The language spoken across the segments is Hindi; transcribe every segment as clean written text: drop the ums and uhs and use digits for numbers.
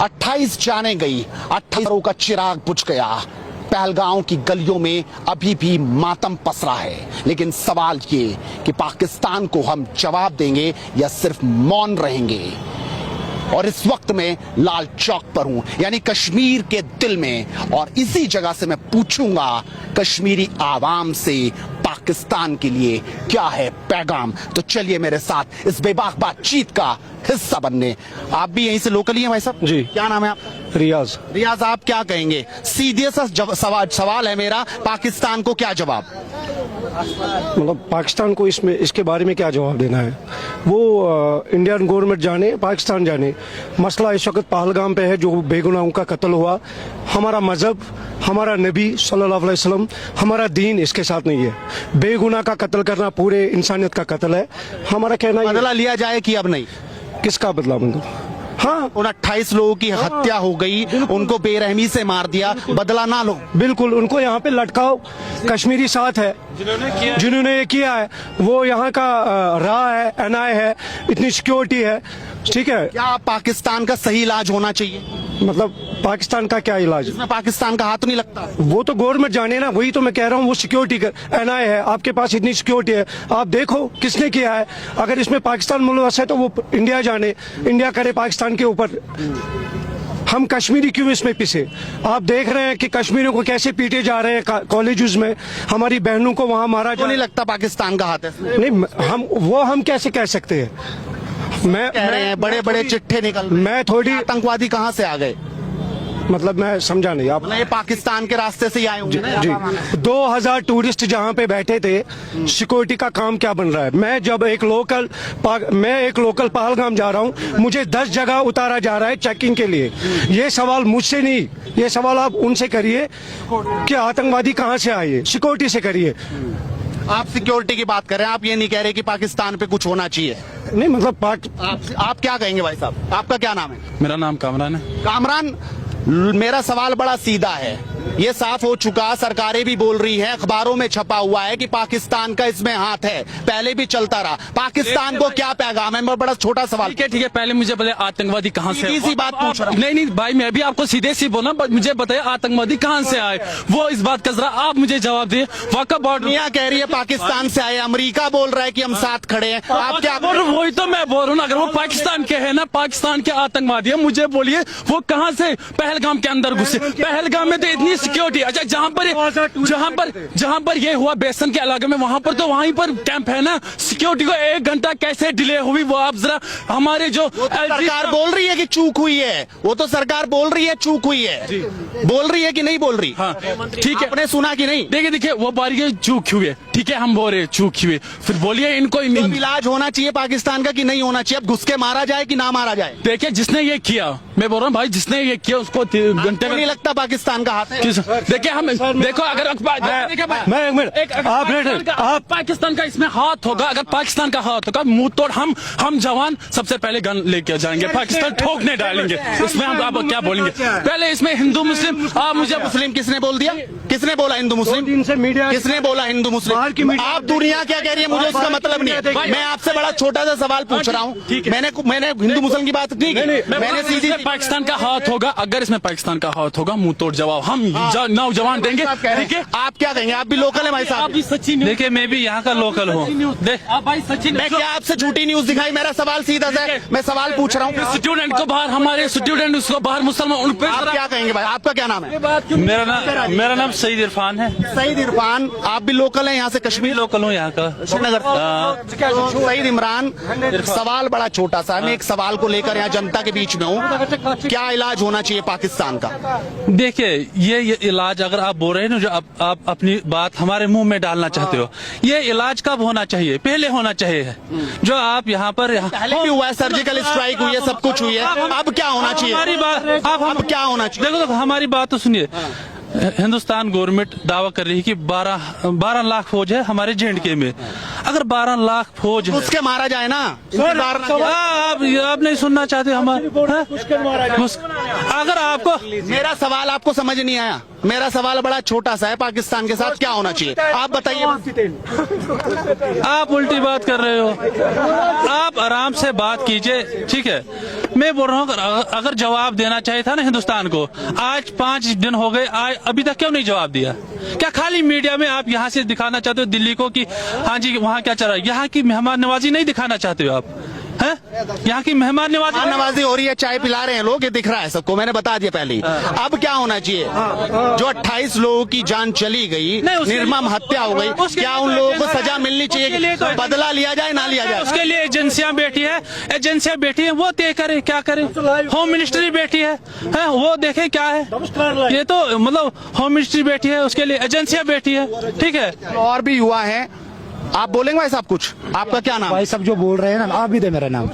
28 जाने गई, 28 का चिराग बुझ गया। पहलगांव की गलियों में अभी भी मातम पसरा है। लेकिन सवाल ये कि पाकिस्तान को हम जवाब देंगे या सिर्फ मौन रहेंगे। और इस वक्त में लाल चौक पर हूं, यानी कश्मीर के दिल में, और इसी जगह से मैं पूछूंगा कश्मीरी आवाम से पाकिस्तान के लिए क्या है पैगाम। तो चलिए मेरे साथ इस बेबाक बातचीत का हिस्सा बनने। आप भी यहीं से लोकल ही हैं भाई साहब जी। क्या नाम है आपका? रियाज। रियाज, आप क्या कहेंगे? सीधे सा सवाल है मेरा, पाकिस्तान को क्या जवाब? मतलब पाकिस्तान को इसके बारे में क्या जवाब देना है? वो इंडियन गवर्नमेंट जाने, पाकिस्तान जाने। मसला इस वक्त पहलगाम पे है, जो बेगुनाहों का कत्ल हुआ। हमारा मजहब, हमारा नबी सल्लल्लाहु अलैहि वसल्लम, हमारा दीन इसके साथ नहीं है। बेगुनाह का कत्ल करना पूरे इंसानियत का कत्ल है। हमारा कहना बदला लिया जाए कि अब नहीं? किसका बदला? मतलब हाँ, उन 28 लोगों की हत्या हो गई, उनको बेरहमी से मार दिया, बदला ना लो? बिल्कुल, उनको यहाँ पे लटकाओ। कश्मीरी साथ है जिन्होंने ये किया है, वो यहाँ का राह है, एनआई है, इतनी सिक्योरिटी है, ठीक है। क्या पाकिस्तान का सही इलाज होना चाहिए? मतलब पाकिस्तान का क्या इलाज? इसमें पाकिस्तान का हाथ नहीं लगता? वो तो गवर्नमेंट जाने ना, वही तो मैं कह रहा हूँ। वो सिक्योरिटी का एनआई है, आपके पास इतनी सिक्योरिटी है, आप देखो किसने किया है। अगर इसमें पाकिस्तान मुलवस है तो वो इंडिया जाने, इंडिया करे पाकिस्तान के ऊपर। हम कश्मीरी क्यों इसमें पिसे? आप देख रहे हैं कि कश्मीरियों को कैसे पीटे जा रहे हैं कॉलेजेस में, हमारी बहनों को वहां मारा जा। नहीं लगता पाकिस्तान का हाथ है? नहीं, हम कैसे कह सकते हैं? मैं कह रहे हैं बड़े बड़े चिट्ठे निकल रहे हैं। मैं थोड़ी आतंकवादी कहाँ से आ गए? मतलब मैं समझा नहीं आप। ये पाकिस्तान के रास्ते से ही आए होंगे ना? जी, 2000 टूरिस्ट जहाँ पे बैठे थे, सिक्योरिटी का काम क्या बन रहा है? मैं जब एक लोकल पहलगाम जा रहा हूँ, मुझे 10 जगह उतारा जा रहा है चेकिंग के लिए। ये सवाल मुझसे नहीं, ये सवाल आप उनसे करिए कि आतंकवादी कहाँ से आए, सिक्योरिटी से करिए। आप सिक्योरिटी की बात कर रहे हैं, आप ये नहीं कह रहे कि पाकिस्तान पे कुछ होना चाहिए? नहीं मतलब आप क्या कहेंगे भाई साहब? आपका क्या नाम है? मेरा नाम कामरान है। कामरान, मेरा सवाल बड़ा सीधा है। ये साफ हो चुका, सरकारें भी बोल रही हैं, अखबारों में छपा हुआ है कि पाकिस्तान का इसमें हाथ है, पहले भी चलता रहा। पाकिस्तान को क्या पैगाम है? बड़ा छोटा सवाल। ठीक है, पहले मुझे बताइए आतंकवादी कहाँ से? सीधी सी बात पूछ रहा हूं। नहीं भाई, मैं भी आपको सीधे सी बोला, मुझे बताइए आतंकवादी कहाँ से आए, वो इस बात का जरा आप मुझे जवाब दिए। वाकई दुनिया कह रही है पाकिस्तान से आए, अमेरिका बोल रहा है कि हम साथ खड़े हैं, आप क्या बोल रहे? वही तो मैं बोल रहा हूँ, अगर वो पाकिस्तान के है ना, पाकिस्तान के आतंकवादी है, मुझे बोलिए वो कहाँ से पहलगाम के अंदर घुसे? पहलगाम में तो इतनी सिक्योरिटी। अच्छा, जहाँ पर ये हुआ बेसन के इलाके में, वहाँ पर तो वहीं पर कैंप है ना। सिक्योरिटी को 1 घंटा कैसे डिले हुई, वो आप जरा हमारे जो सरकार बोल रही है कि चूक हुई है, वो तो सरकार बोल रही है चूक हुई है, बोल रही है कि नहीं बोल रही? हाँ ठीक है, आपने सुना कि नहीं? देखिए वो बारी चूक हुई, ठीक है, हम बोल रहे चूक हुई, फिर बोलिए इनको इलाज होना चाहिए पाकिस्तान का कि नहीं होना चाहिए? अब घुस के मारा जाए कि ना मारा जाए? देखिए जिसने ये किया, मैं बोल रहा हूँ भाई, जिसने ये किया उसको घंटे में नहीं लगता पाकिस्तान का हाथ है? देखिए हम देखो, अगर आप पाकिस्तान का इसमें हाथ होगा, अगर पाकिस्तान का हाथ होगा, मुंह तोड़ हम जवान सबसे पहले गन लेके जाएंगे, पाकिस्तान ठोकने डालेंगे। इसमें हम आप क्या बोलेंगे? पहले इसमें हिंदू मुस्लिम, आप मुझे मुस्लिम किसने बोल दिया? किसने बोला हिंदू मुस्लिम? किसने बोला हिंदू मुस्लिम? आप दुनिया क्या कह रही है, मुझे उसका मतलब नहीं है। मैं आपसे बड़ा छोटा सा सवाल पूछ रहा हूँ। मैंने हिंदू मुस्लिम की बात नहीं की, मैंने सीधी पाकिस्तान का हाथ होगा, अगर इसमें पाकिस्तान का हाथ होगा, मुंह तोड़ जवाब हम नौजवान देंगे। ठीक है, आप क्या कहेंगे? आप भी लोकल है भाई साहब? आप भी सचिन, देखिए मैं भी यहाँ का लोकल हूँ। भाई सचिन, मैं क्या आपसे झूठी न्यूज दिखाई? मेरा सवाल सीधा है, मैं सवाल पूछ रहा हूँ। स्टूडेंट को बाहर, हमारे स्टूडेंट उसको बाहर, मुसलमान, उन पे आप क्या कहेंगे भाई? आपका क्या नाम है? मेरा नाम सईद इरफान है। सईद इरफान, आप भी लोकल हैं यहाँ से? कश्मीर लोकल हूँ यहाँ का, श्रीनगर। सईद इमरान, सवाल बड़ा छोटा सा है, मैं एक सवाल को लेकर यहाँ जनता के बीच में हूँ। क्या इलाज होना चाहिए पाकिस्तान का? देखिए ये इलाज अगर आप बोल रहे हैं ना, जो आप अपनी बात हमारे मुंह में डालना चाहते हो, ये इलाज कब होना चाहिए? पहले होना चाहिए। जो आप यहाँ पर पहले भी हुआ है, सर्जिकल स्ट्राइक हुई है, सब कुछ हुई है, अब क्या होना चाहिए? हमारी बात अब क्या होना चाहिए? देखो हमारी बात तो सुनिए। हिंदुस्तान गवर्नमेंट दावा कर रही है कि 12 लाख फौज है हमारे J&K में। अगर 12 लाख फौज है, उसके मारा जाए ना। आप नहीं सुनना चाहते हमारे? अगर आपको मेरा सवाल आपको समझ नहीं आया? मेरा सवाल बड़ा छोटा सा है, पाकिस्तान के साथ क्या होना चाहिए आप बताइए। आप उल्टी बात कर रहे हो, आप आराम से बात कीजिए, ठीक है। मैं बोल रहा हूँ अगर जवाब देना चाहिए था ना हिंदुस्तान को, आज 5 दिन हो गए, अभी तक क्यों नहीं जवाब दिया? क्या खाली मीडिया में आप यहाँ से दिखाना चाहते हो दिल्ली को कि हाँ जी वहाँ क्या चल रहा है? यहाँ की मेहमान नवाजी नहीं दिखाना चाहते हो आप? हैं? यहाँ की मेहमान नवाजी हो रही है, चाय पिला रहे हैं लोग, ये दिख रहा है सबको, मैंने बता दिया पहले ही। अब क्या होना चाहिए? जो 28 लोगों की जान चली गई, निर्मम हत्या हो गई, क्या उन लोगों को सजा मिलनी चाहिए? बदला लिया जाए ना लिया जाए? उसके लिए एजेंसियां बैठी है, वो तय करे क्या करे। होम मिनिस्ट्री बैठी है, वो देखे क्या है। ये तो मतलब होम मिनिस्ट्री बैठी है, उसके लिए एजेंसियां बैठी है, ठीक है। और भी युवा है, आप बोलेंगे भाई साहब कुछ? आपका क्या नाम? भाई सब जो बोल रहे हैं ना, आप भी दे मेरा नाम।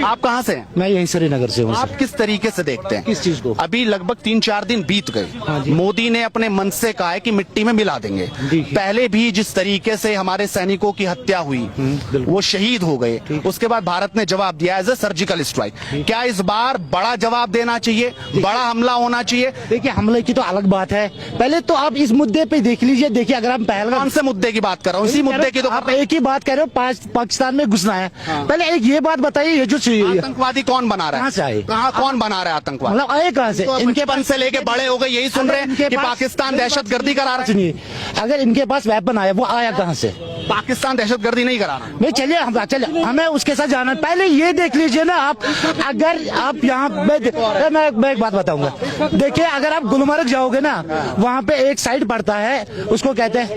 आप कहाँ से हैं? मैं यहीं श्रीनगर से हूँ। आप किस तरीके से देखते हैं किस चीज को? अभी लगभग 3-4 दिन बीत गए, मोदी ने अपने मन से कहा है कि मिट्टी में मिला देंगे। पहले भी जिस तरीके से हमारे सैनिकों की हत्या हुई, वो शहीद हो गए, उसके बाद भारत ने जवाब दिया एज ए सर्जिकल स्ट्राइक। क्या इस बार बड़ा जवाब देना चाहिए, बड़ा हमला होना चाहिए? देखिए हमले की तो अलग बात है, पहले तो आप इस मुद्दे पे देख लीजिए। देखिए अगर हम पहलगाम, कौन से मुद्दे की बात कर रहा हूँ? इसी मुद्दे की तो आप एक ही बात कह रहे हो, पाकिस्तान में घुसना है। पहले एक ये बात बताइए, ये जो आतंकवादी कौन बना रहा है? कहाँ से आए? कहाँ कौन बना रहा है आतंकवादी? मतलब आए कहाँ से? तो इनके बचपन से लेके बड़े हो गए यही सुन रहे हैं कि पाकिस्तान दहशतगर्दी करा रहा है। सुनिए, अगर इनके पास वेपन आया, वो आया कहाँ से? पाकिस्तान दहशतगर्दी नहीं करा रहा। नहीं चलिए हमें उसके साथ जाना है। पहले ये देख लीजिए ना आप, अगर आप यहाँ मैं एक बात बताऊंगा। देखिए अगर आप गुलमर्ग जाओगे ना, वहाँ पे एक साइड पड़ता है, उसको कहते हैं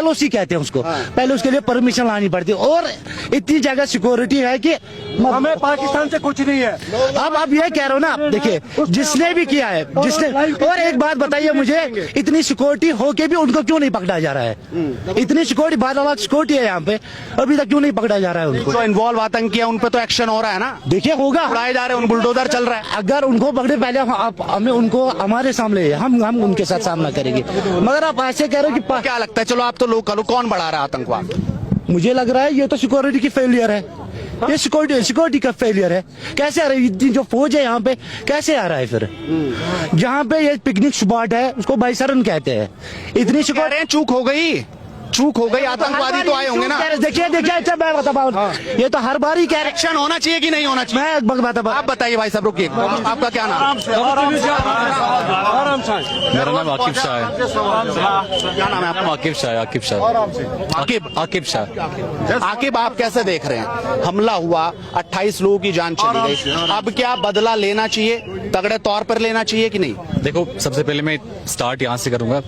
LOC कहते हैं उसको। पहले उसके लिए परमिशन लानी पड़ती है, और इतनी जगह सिक्योरिटी है कि हमें पाकिस्तान से कुछ नहीं है। अब ये कह रहे हो ना, देखिए जिसने भी किया है, जिसने, और एक बात बताइए मुझे, इतनी सिक्योरिटी होके भी उनको क्यों नहीं पकड़ा जा रहा है? इतनी सिक्योरिटी, 12 लाख सिक्योरिटी है यहाँ पे, अभी तक क्यों नहीं पकड़ा जा रहा है उनको? जो इन्वॉल्व आतंकी है उन पे तो एक्शन हो रहा है ना। देखिए होगा, उड़ाए जा रहे हैं, उन बुलडोजर चल रहा है। अगर उनको पकड़े पहले हमें उनको हमारे सामने, हम उनके साथ सामना करेंगे। मगर आप ऐसे कह रहे हो कि क्या लगता है, चलो आप तो लोकल हो, कौन बढ़ा रहा है आतंकवाद? मुझे लग रहा है ये तो सिक्योरिटी की फेलियर है, ये सिक्योरिटी का फेलियर है। कैसे आ रही है जो फौज है यहाँ पे, कैसे आ रहा है फिर? जहाँ पे ये पिकनिक स्पॉट है उसको बाइसरन कहते हैं। इतनी सिक्योरिटी, चूक हो गई, आतंकवादी तो आए होंगे ना। देखिए अच्छा मैं बता, ये तो हर बार ही कह रहे। एक्शन होना चाहिए कि नहीं होना चाहिए? मैं आप बताइए भाई साहब, रुकिए। आपका क्या नाम? मेरा नाम आकिब शाह है। क्या नाम है आपका? आकिब शाह। आकिब, आप कैसे देख रहे हैं? हमला हुआ, 28 लोगों की जान चली गई, अब क्या बदला लेना चाहिए, तगड़े तौर पर लेना चाहिए कि नहीं? देखो, सबसे पहले मैं स्टार्ट यहाँ से करूंगा।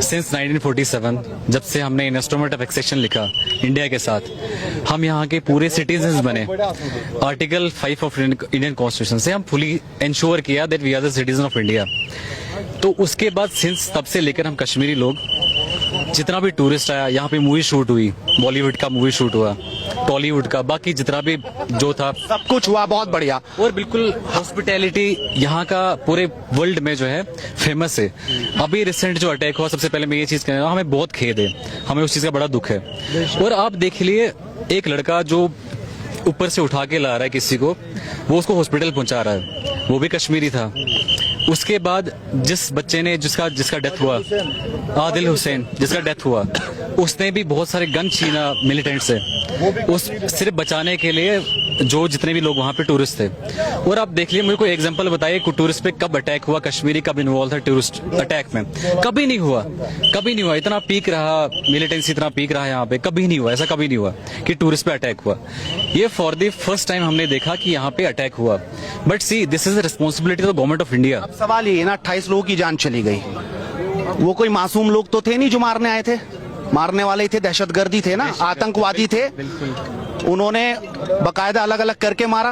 सिंस 1947 जब से हमने इंस्ट्रूमेंट ऑफ एक्सेशन लिखा इंडिया के साथ, हम यहाँ के पूरे सिटीजन्स बने। आर्टिकल 5 ऑफ इंडियन कॉन्स्टिट्यूशन से हम फुली इंश्योर किया that we are the citizen of India. तो उसके बाद सिंस तब से लेकर हम कश्मीरी लोग, जितना भी टूरिस्ट आया यहाँ पे, मूवी शूट हुई, बॉलीवुड का मूवी शूट हुआ, टॉलीवुड का, बाकी जितना भी जो था सब कुछ हुआ, बहुत बढ़िया। और बिल्कुल हॉस्पिटैलिटी यहाँ का पूरे वर्ल्ड में जो है फेमस है। अभी रिसेंट जो अटैक हुआ, सबसे पहले मैं ये चीज कहना, हमें बहुत खेद है, हमें उस चीज का बड़ा दुख है। और आप देख लिए, एक लड़का जो ऊपर से उठा के ला रहा है किसी को, वो उसको हॉस्पिटल पहुंचा रहा है, वो भी कश्मीरी था। उसके बाद जिस बच्चे ने जिसका डेथ हुआ, आदिल हुसैन, जिसका डेथ हुआ, उसने भी बहुत सारे गन छीना मिलिटेंट से, उस सिर्फ बचाने के लिए, जो जितने भी लोग वहाँ पे टूरिस्ट थे। और आप देख लिए, मेरे को एग्जांपल बताइए, टूरिस्ट पे कब अटैक हुआ, कश्मीरी कब इन्वॉल्व था टूरिस्ट अटैक में? कभी नहीं हुआ। इतना पीक रहा, मिलिटेंसी इतना पीक रहा यहाँ पे, कभी नहीं हुआ, ऐसा कभी नहीं हुआ कि टूरिस्ट पे अटैक हुआ। ये फॉर द फर्स्ट टाइम हमने देखा कि यहाँ पे अटैक हुआ। But see, this is the responsibility of the government of India. सवाल ये ना, 28 लोगों की जान चली गई, वो कोई मासूम लोग तो थे नहीं जो मारने आए थे, मारने वाले थे, दहशतगर्दी थे ना, आतंकवादी थे। उन्होंने बकायदा अलग अलग करके मारा।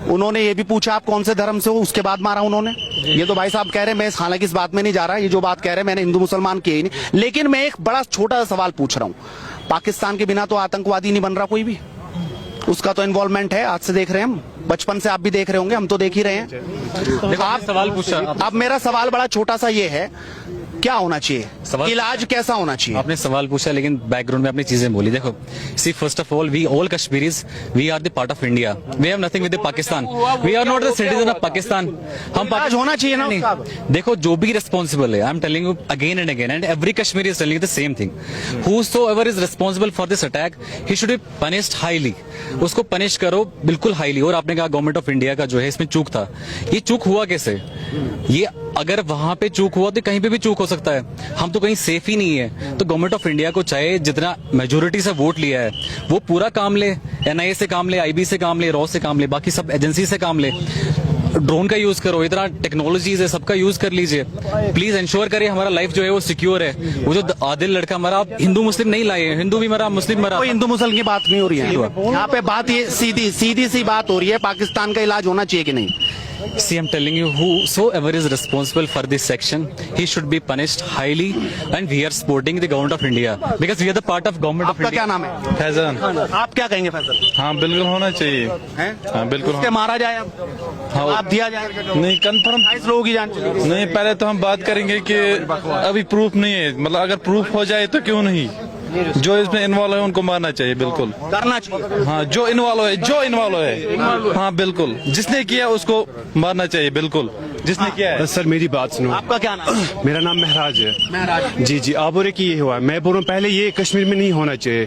उन्होंने ये भी पूछा आप कौन से धर्म से हो, उसके बाद मारा उन्होंने। ये तो भाई साहब कह रहे हैं, मैं हालांकि इस बात में नहीं जा रहा, ये जो बात कह रहे हैं मैंने हिंदू मुसलमान की ही नहीं, लेकिन मैं एक बड़ा छोटा सा सवाल पूछ रहा हूँ। पाकिस्तान के बिना तो आतंकवादी नहीं बन रहा कोई भी, उसका तो इन्वॉल्वमेंट है। आज से देख रहे हैं हम, बचपन से आप भी देख रहे होंगे, हम तो देख ही रहे हैं। आप सवाल पूछा। अब मेरा सवाल बड़ा छोटा सा ये है क्या होना चाहिए, सवाल- इलाज कैसा होना चाहिए? आपने सवाल पूछा लेकिन बैकग्राउंड में अपनी चीजें बोली। देखो, see first of all we all Kashmiris we are the part of India, we have nothing with Pakistan, we are not the citizen of Pakistan. हम इलाज होना चाहिए ना नहीं, उसका। देखो जो भी रिस्पॉन्सिबल है, I am telling you again and again and every Kashmiri is telling the same thing, whosoever is responsible for this attack he should be punished highly। उसको पनिश करो बिल्कुल हाईली। और आपने कहा गवर्नमेंट ऑफ इंडिया का जो है इसमें चूक था, ये चूक हुआ कैसे? ये अगर वहां पे चूक हुआ तो कहीं पे भी चूक हो सकता है, हम तो कहीं सेफ ही नहीं है। तो गवर्नमेंट ऑफ इंडिया को चाहे जितना मेजोरिटी से वोट लिया है वो पूरा काम ले, एनआईए से काम ले, आईबी से काम ले, रॉ से काम ले, बाकी सब एजेंसी से काम ले, ड्रोन का यूज करो, इतना टेक्नोलॉजीज है सबका यूज कर लीजिए। प्लीज इंश्योर करिए हमारा लाइफ जो है वो सिक्योर है। वो जो आदिल लड़का मरा, आप हिंदू मुस्लिम नहीं लाए, हिंदू भी मरा, मुस्लिम मरा। कोई हिंदू मुसलमान की बात नहीं हो रही है यहाँ पे, बात ये सीधी सी बात हो रही है, पाकिस्तान का इलाज होना चाहिए कि नहीं? See, I'm telling you, whosoever is responsible for this section, he should be punished highly, and we are supporting the government of India because we are the part of government of आपका India. क्या नाम है? फैजान। आप क्या कहेंगे फैसल? हाँ बिल्कुल होना चाहिए। हैं? हाँ बिल्कुल उसके मारा जाए अब, हाँ। आप दिया जाए, नहीं कंफर्म 28 लोगों की जान चली गई। नहीं, पहले तो हम बात करेंगे कि अभी प्रूफ नहीं है, मतलब अगर प्रूफ हो जाए तो क्यों नहीं, जो इसमें इन्वॉल्व है उनको मारना चाहिए बिल्कुल। करना चाहिए। हाँ जो इन्वॉल्व है हाँ बिल्कुल, जिसने किया उसको मारना चाहिए बिल्कुल, जिसने किया है। सर मेरी बात सुनो, आपका क्या नाम है? मेरा नाम महराज है। महराज। जी जी, आप बोल रहे कि ये हुआ, मैं बोल रहा हूँ पहले ये कश्मीर में नहीं होना चाहिए।